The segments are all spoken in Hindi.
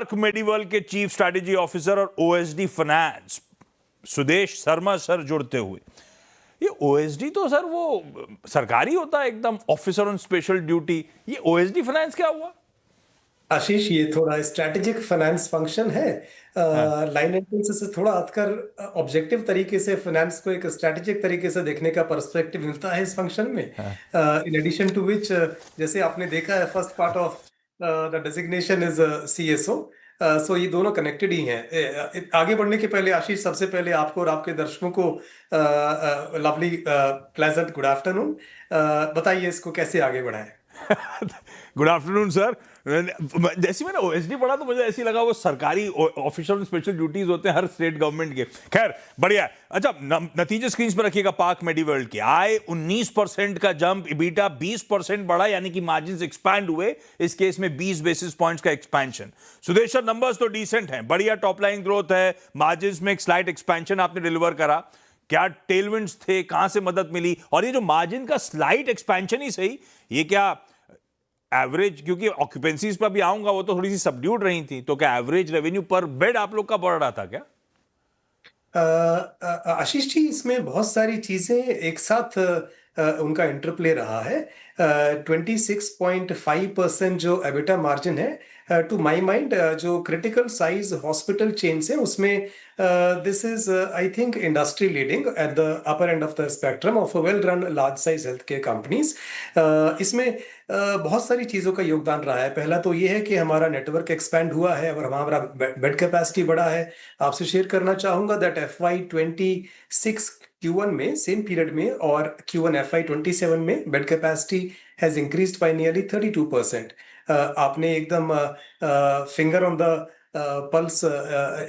पार्क मेडिवर्ल के चीफ स्ट्रैटेजी ऑफिसर और OSD finance Sudesh Sharma sir जुड़ते हुए। ये ओएसडी तो सर वो सरकारी होता है एकदम, ऑफिसर ऑन स्पेशल ड्यूटी। ये ओएसडी फाइनेंस क्या हुआ? आशीष, ये थोड़ा स्ट्रैटेजिक फाइनेंस फंक्शन है। हाँ। लाइन एंट्रेंस से थोड़ा हटकर ऑब्जेक्टिव तरीके से फाइनेंस को एक स्ट्रैटेजिक तरीके से देखने का पर्सपेक्टिव मिलता है इस फंक्शन में। हाँ। इन एडिशन टू विच, जैसे आपने देखा है, first part of the designation is CSO. So ये दोनों कनेक्टेड ही हैं। आगे बढ़ने के पहले आशीष, सबसे पहले आपको और आपके दर्शकों को लवली प्लेजेंट गुड आफ्टरनून। बताइए इसको कैसे आगे बढ़ाएं। Good afternoon sir. जैसे मैंने ओएसडी पढ़ा तो मुझे ऐसी लगा वो सरकारी ऑफिशियल स्पेशल ड्यूटीज होते हैं हर स्टेट गवर्नमेंट के। खैर बढ़िया है। अच्छा, नतीजे स्क्रीन पर रखिएगा। पार्क मेडिवर्ल्ड की आय 19% का जंप, इबीटा 20% बढ़ा, यानी कि मार्जिन एक्सपैंड हुए। इस केस में 20 बेसिस पॉइंट्स का एक्सपेंशन। सुदेश सर, नंबर्स तो डिसेंट हैं, बढ़िया टॉप लाइन ग्रोथ है, मार्जिन में एक स्लाइट एक्सपेंशन आपने डिलीवर करा। क्या टेलविंड्स थे, कहां से मदद मिली? और ये जो मार्जिन का स्लाइट एक्सपेंशन ही सही, ये क्या एवरेज, क्योंकि ऑक्यूपेंसीज पर भी आऊंगा, वो तो थोड़ी सी सबड्यूड रही थी, तो क्या एवरेज रेवेन्यू पर बेड आप लोग का बढ़ रहा था क्या? आशीष जी, इसमें बहुत सारी चीजें एक साथ उनका इंटरप्ले रहा है। 26.5% जो एबिटा मार्जिन है, टू माय माइंड जो क्रिटिकल साइज हॉस्पिटल चेन है उसमें this is I think industry leading at the upper end of the spectrum of well run large size health care companies. इसमें बहुत सारी चीज़ों का योगदान रहा है। पहला तो ये है कि हमारा नेटवर्क एक्सपैंड हुआ है और हमारा बेड कैपेसिटी बढ़ा है। आपसे शेयर करना चाहूंगा दैट FY26 Q1 में सेम पीरियड में और Q1 FY27 में bed capacity has increased by nearly 32%। आपने एकदम फिंगर ऑन द पल्स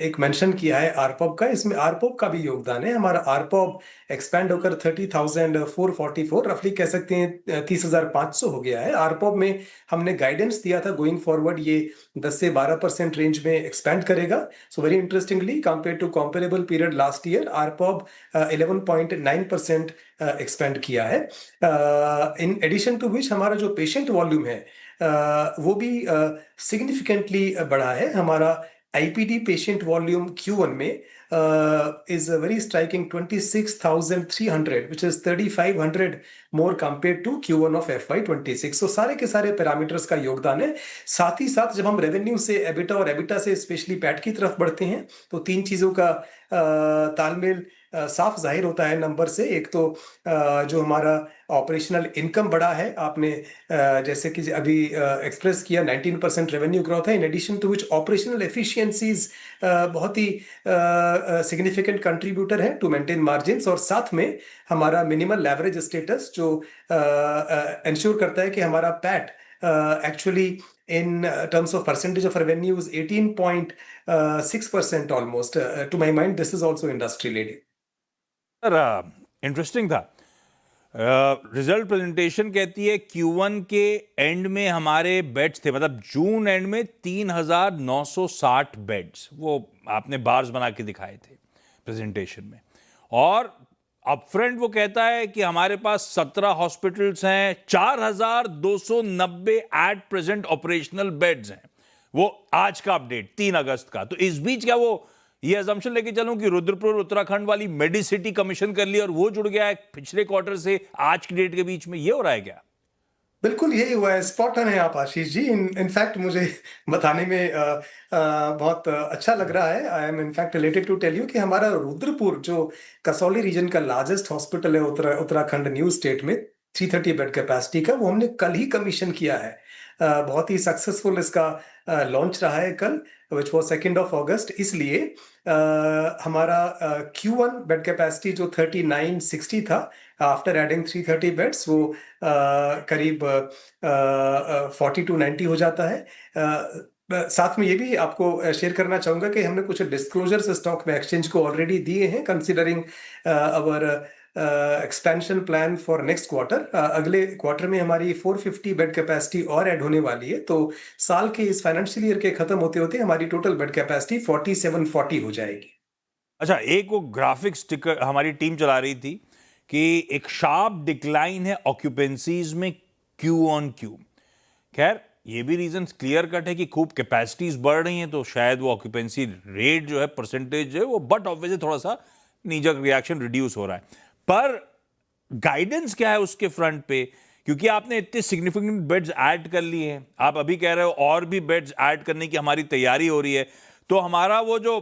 एक मेंशन किया है आरपॉप का। इसमें आरपॉप का भी योगदान है। हमारा आरपॉप एक्सपैंड होकर 30,444 रफली कह सकते हैं 30,500 हो गया है। आरपॉप में हमने गाइडेंस दिया था गोइंग फॉरवर्ड ये 10 से 12% रेंज में एक्सपैंड करेगा। So very interestingly compare to comparable period last year, आरपॉप 11.9% एक्सपेंड किया है। इन एडिशन टू विच हमारा जो पेशेंट वॉल्यूम है वो भी सिग्निफिकेंटली बढ़ा है। हमारा आईपीडी पेशेंट वॉल्यूम Q1 में is a very striking 26,300 which is 3,500 more compared to Q1 of FY26। so सारे के सारे पैरामीटर्स का योगदान है। साथ ही साथ जब हम रेवेन्यू से एबिटा और एबिटा से स्पेशली पैट की तरफ बढ़ते हैं तो तीन चीजों का तालमेल साफ जाहिर होता है नंबर से। एक तो जो हमारा ऑपरेशनल इनकम बढ़ा है, आपने जैसे कि अभी एक्सप्रेस किया 19% रेवेन्यू ग्रोथ है। In addition to which operational efficiencies बहुत ही सिग्निफिकेंट कंट्रीब्यूटर है टू मेंटेन मार्जिन्स। और साथ में हमारा मिनिमल लेवरेज स्टेटस जो इंश्योर करता है कि हमारा PAT actually in terms of percentage of revenue is 18.6% almost। to my mind this is also industry leading। Sir interesting था। रिजल्ट प्रेजेंटेशन कहती है Q1 के एंड में हमारे बेड्स थे, मतलब जून एंड में 3,960 बेड्स, वो आपने बार्स बना के दिखाए थे प्रेजेंटेशन में। और अपफ्रंट वो कहता है कि हमारे पास 17 हॉस्पिटल्स हैं, 4,290 एट प्रेजेंट ऑपरेशनल बेड्स हैं। वो आज का अपडेट 3 अगस्त का। तो इस बीच क्या वो ये अजम्पशन लेके चलूं कि रुद्रपुर उत्तराखंड वाली मेडिसिटी कमीशन कर ली और वो जुड़ गया है पिछले क्वार्टर से आज की डेट के बीच में, ये हो रहा है क्या? बिल्कुल यही हुआ है। स्पॉट ऑन है आप आशीष जी। इनफैक्ट मुझे बताने में बहुत अच्छा लग रहा है। I am in fact related to tell you कि हमारा रुद्रपुर जो कसौली रीजन का लार्जेस्ट हॉस्पिटल है उत्तराखंड न्यू स्टेट में 330 बेड कैपेसिटी का, वो हमने कल ही कमीशन किया है। बहुत ही सक्सेसफुल इसका लॉन्च रहा है कल, विच वॉज 2 अगस्त। इसलिए हमारा Q1 बेड कैपेसिटी जो 3960 था, आफ्टर एडिंग 330 बेड्स वो करीब 40 to 90 हो जाता है। साथ में ये भी आपको शेयर करना चाहूंगा कि हमने कुछ डिस्क्लोजर्स स्टॉक में एक्सचेंज को ऑलरेडी दिए हैं considering our expansion plan for next quarter. अगले क्वार्टर में हमारी 450 बेड कैपेसिटी और ऐड होने वाली है। तो साल के इस फाइनेंशियल ईयर के खत्म होते होते हमारी टोटल बेड कैपेसिटी 4740 हो जाएगी। अच्छा, एक वो ग्राफिक स्टिकर हमारी टीम चला रही थी कि एक शार्प डिक्लाइन है ऑक्यूपेंसीज में Q on Q। खैर ये भी रीजन क्लियर कट है कि खूब कैपेसिटीज बढ़ रही हैं, तो शायद वो ऑक्यूपेंसी रेट जो है, परसेंटेज है वो, बट ऑब्वियसली थोड़ा सा नीजक रिएक्शन रिड्यूस हो रहा है। पर गाइडेंस क्या है उसके फ्रंट पे? क्योंकि आपने इतने सिग्निफिकेंट बेड्स ऐड कर लिए हैं, आप अभी कह रहे हो और भी बेड्स ऐड करने की हमारी तैयारी हो रही है, तो हमारा वो जो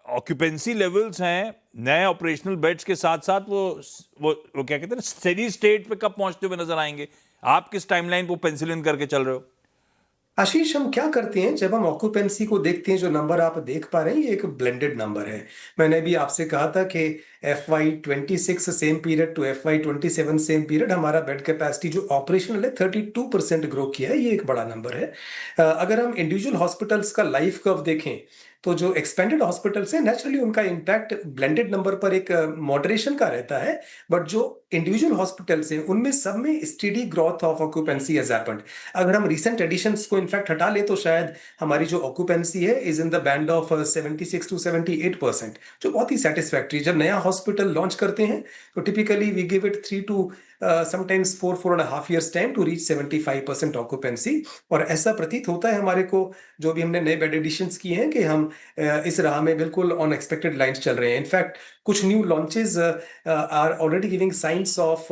ऑक्यूपेंसी लेवल्स हैं नए ऑपरेशनल बेड्स के साथ साथ वो क्या कहते हैं, स्टेडी स्टेट पे कब पहुंचते हुए नजर आएंगे? आप किस टाइमलाइन को पेंसिल इन करके चल रहे हो? आशीष, हम क्या करते हैं जब हम ऑक्यूपेंसी को देखते हैं, जो नंबर आप देख पा रहे हैं ये एक ब्लेंडेड नंबर है। मैंने भी आपसे कहा था कि FY26 same period to FY27 same period हमारा बेड कैपेसिटी जो ऑपरेशनल है 32% ग्रो किया है। ये एक बड़ा नंबर है। अगर हम इंडिविजुअल हॉस्पिटल्स का लाइफ कर्व देखें तो जो एक्सपेंडेड हॉस्पिटल्स हैं नेचुरली उनका इम्पैक्ट ब्लेंडेड नंबर पर एक मॉडरेशन का रहता है, बट जो इंडिविजुअल हॉस्पिटल्स हैं उनमें सब में steady growth of occupancy has happened. अगर हम रिसेंट एडिशंस को इनफैक्ट हटा लें तो शायद हमारी जो ऑक्यूपेंसी है is in the band of 76 to 78%, जो बहुत ही सेटिस्फैक्ट्री। जब नया हॉस्पिटल लॉन्च करते हैं तो typically we give it 3 to sometimes 4.5 years time to reach 75% occupancy. और ऐसा प्रतीत होता है हमारे को, जो भी हमने नए बेड एडिशंस किए हैं, कि हम इस राह में बिल्कुल ऑन एक्सपेक्टेड लाइंस चल रहे हैं। इनफैक्ट कुछ new launches are already giving signs of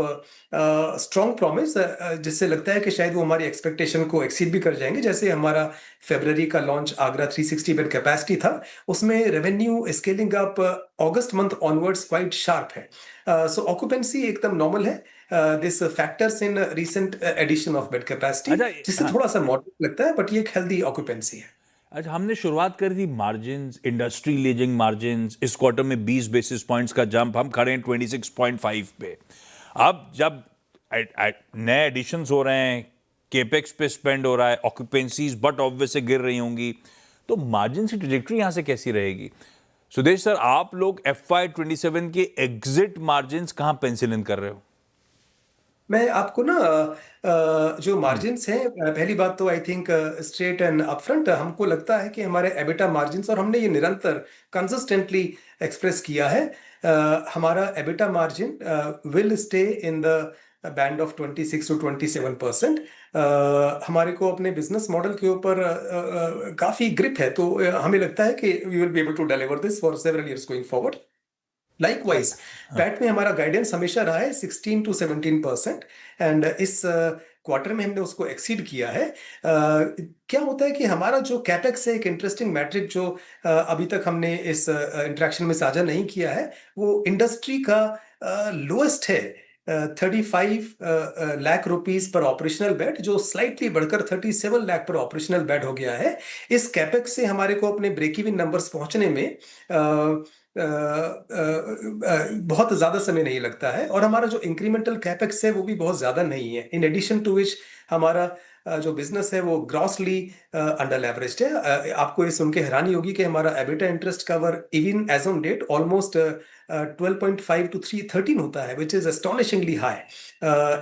strong promise, जिससे लगता है कि शायद वो हमारी एक्सपेक्टेशन को एक्सीड भी कर जाएंगे। जैसे हमारा फरवरी का लॉन्च आगरा 360 बेड कैपेसिटी था, उसमें revenue scaling up August month onwards quite sharp है। सो ऑक्यूपेंसी एकदम नॉर्मल है। This factors in recent addition of bed capacity, अच्छा। जिससे हाँ। थोड़ा सा मॉडरेट लगता है, बट ये एक हेल्दी ऑक्यूपेंसी है। अच्छा, हमने शुरुआत करी थी मार्जिन, इंडस्ट्री लीडिंग मार्जिन, इस क्वार्टर में 20 बेसिस पॉइंट्स का जंप, हम खड़े हैं 26.5 पे। अब जब नए एडिशंस हो रहे हैं, केपेक्स पे स्पेंड हो रहा है, ऑक्यूपेंसीज बट ऑब्वियस से गिर रही होंगी, तो मार्जिन की ट्रेजेक्टरी यहां से कैसी रहेगी? सुदेश सर, आप लोग FY27 के एग्जिट मार्जिन कहां पेंसिल इन कर रहे हो? मैं आपको ना जो मार्जिन्स हैं, पहली बात तो I think straight and upfront हमको लगता है कि हमारे एबिटा मार्जिन्स, और हमने ये निरंतर कंसिस्टेंटली एक्सप्रेस किया है, हमारा EBITDA margin will stay in the band of 26 to 27%। हमारे को अपने बिजनेस मॉडल के ऊपर काफी ग्रिप है, तो हमें लगता है कि we will be able to deliver this for several years going forward. Likewise PAT में हमारा गाइडेंस हमेशा रहा है 16 to 17%, एंड इस क्वार्टर में हमने उसको एक्सीड किया है। क्या होता है कि हमारा जो कैपेक्स है, एक इंटरेस्टिंग मैट्रिक जो अभी तक हमने इस इंटरेक्शन में साझा नहीं किया है, वो इंडस्ट्री का लोएस्ट है। 35 लाख रुपीस पर ऑपरेशनल बेड, जो स्लाइटली बढ़कर 37 लाख पर ऑपरेशनल बेड हो गया है। इस कैपेक्स से हमारे को अपने ब्रेक इवन नंबर्स पहुंचने में बहुत ज्यादा समय नहीं लगता है, और हमारा जो इंक्रीमेंटल कैपेक्स है वो भी बहुत ज्यादा नहीं है। इन एडिशन टू विच हमारा जो बिजनेस है वो ग्रॉसली अंडर लेवरेज्ड है। आपको ये सुन के हैरानी होगी कि हमारा EBITDA interest cover even as on date almost 12.5 to 13 होता है, which is astonishingly high,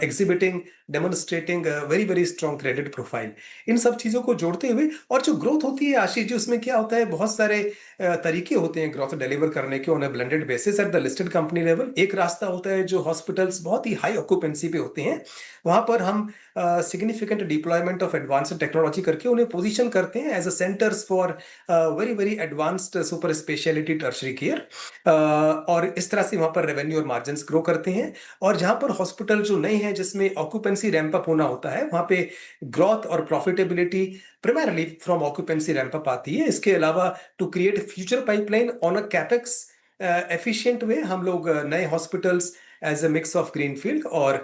exhibiting, demonstrating very very strong credit profile. इन सब चीजों को जोड़ते हुए, और जो ग्रोथ होती है आशीष जी, उसमें क्या होता है, बहुत सारे तरीके होते हैं ग्रोथ डिलीवर करने के on a blended basis at the listed company level. एक रास्ता होता है जो हॉस्पिटल्स बहुत ही हाई ऑक्यूपेंसी पे होते हैं, वहां पर हम significant deployment of advanced technology करके उन्हें पोजीशन करते हैं as a centres for very very advanced super speciality tertiary care, और इस तरह से वहां पर रेवेन्यू और मार्जिन ग्रो करते हैं। और जहां पर हॉस्पिटल जो नए हैं जिसमें ऑक्यूपेंसी रैंप अप होना होता है, वहां पे ग्रोथ और profitability primarily from occupancy ramp up आती है। इसके अलावा to create future pipeline on a capex efficient way, हम लोग नए hospitals as a mix of greenfield और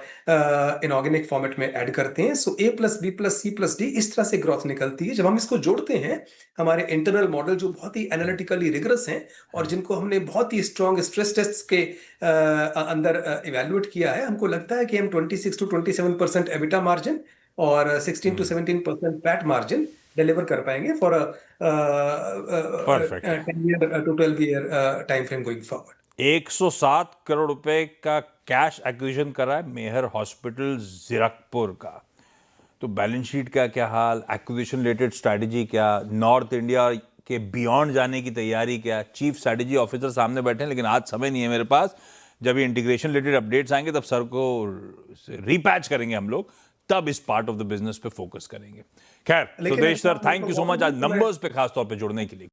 इनऑर्गेनिक फॉर्मेट में ऐड करते हैं। सो A+B+C+D इस तरह से ग्रोथ निकलती है। जब हम इसको जोड़ते हैं, हमारे इंटरनल मॉडल जो बहुत ही एनालिटिकली रिगरस हैं और जिनको हमने बहुत ही स्ट्रॉन्ग स्ट्रेस टेस्ट के अंदर इवेल्युएट किया है, हमको लगता है कि हम 26 to 27% एबिटा मार्जिन और 16 to 17% पैट मार्जिन डिलीवर कर पाएंगे for perfect. 10 year to 12 year time frame going forward. 107 crore रुपए का कैश एक्विजिशन करा है मेहर हॉस्पिटल जीरकपुर का। तो बैलेंस शीट का क्या हाल, एक्विजिशन रिलेटेड स्ट्रैटेजी क्या, नॉर्थ इंडिया के बियॉन्ड जाने की तैयारी क्या? चीफ स्ट्रैटेजी ऑफिसर सामने बैठे हैं, लेकिन आज समय नहीं है मेरे पास। जब ये इंटीग्रेशन रिलेटेड अपडेट्स आएंगे तब सर को रीपैच करेंगे हम लोग। तब इस पार्ट ऑफ द बिजनेस पे फोकस करेंगे। खैर लेकिन सुदेश ऐसा sir, thank you so much आज तो है- नंबर्स पे खास तौर पे जुड़ने के लिए।